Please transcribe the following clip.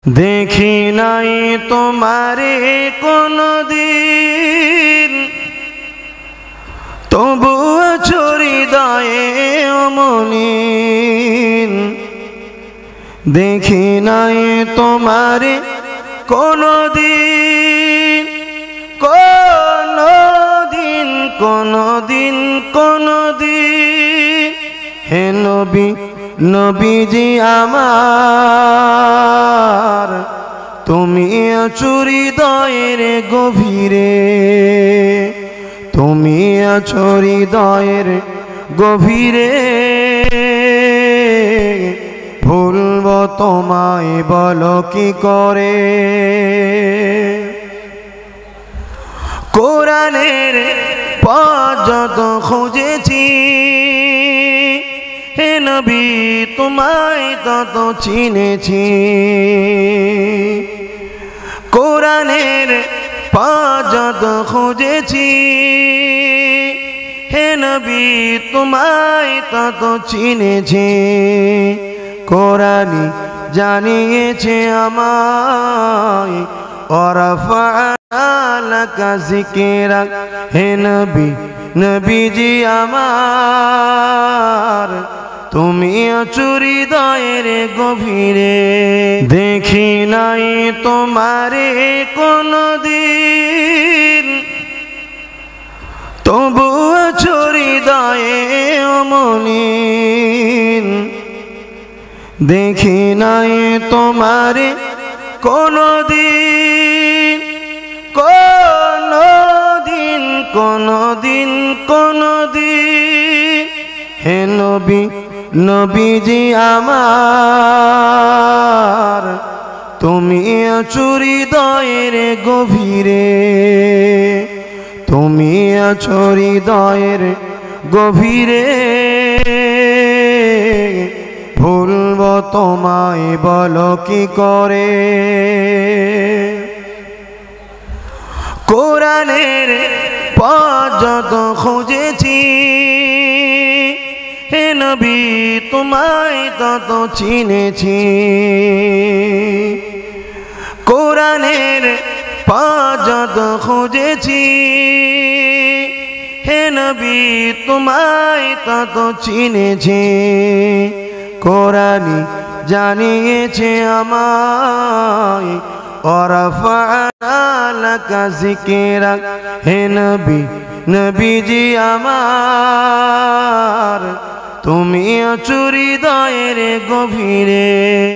দেখি নাই তোমারে কোনদিন, তবু আছো হৃদয়ে অমলিন। দেখি নাই তোমারে কোনদিন, কোনদিন কোনদিন কোনদিন। হে নবী, নবীজি আমার, তুমি আছো হৃদয়ের গভীরে, তুমি আছো হৃদয়ের গভীরে। ভুলব তোমায় বলো কি করে। কোরআনের পথ যত খুঁজেছি, হে নবী তোমায় তত চিনেছি। কোরআনের পথ যত খুঁজেছি, হে নবী তোমায় তত চিনেছি। কোরআনই জানিয়েছে আমায়, ওয়ারাফা'না লাকা যিকরাক। হে নবী, নবীজি আমার, তুমি আছো হৃদয়ের গভীরে। দেখি নাই তোমারে কোনদিন, তবু আছো হৃদয়ে অমলিন। দেখি নাই তোমারে কোনদিন, কোনদিন কোনদিন কোনদিন। হে নবী, নবীজি আমার, তুমি আছো হৃদয়ের গভীরে, তুমি আছো হৃদয়ের গভীরে। ভুলব তোমায় বলো কি করে। কোরআনের পথ যত খুঁজেছি, হে নবী তোমায় তত চিনেছি। কোরআনের পথ যত খুঁজেছি, হে নবী তোমায় তত চিনেছি। কোরআনই জানিয়েছে আমায়, ওয়ারাফা'না লাকা যিকরাক। হে নবী, নবীজি আমার, তুমি আছো হৃদয়ের গভীরে।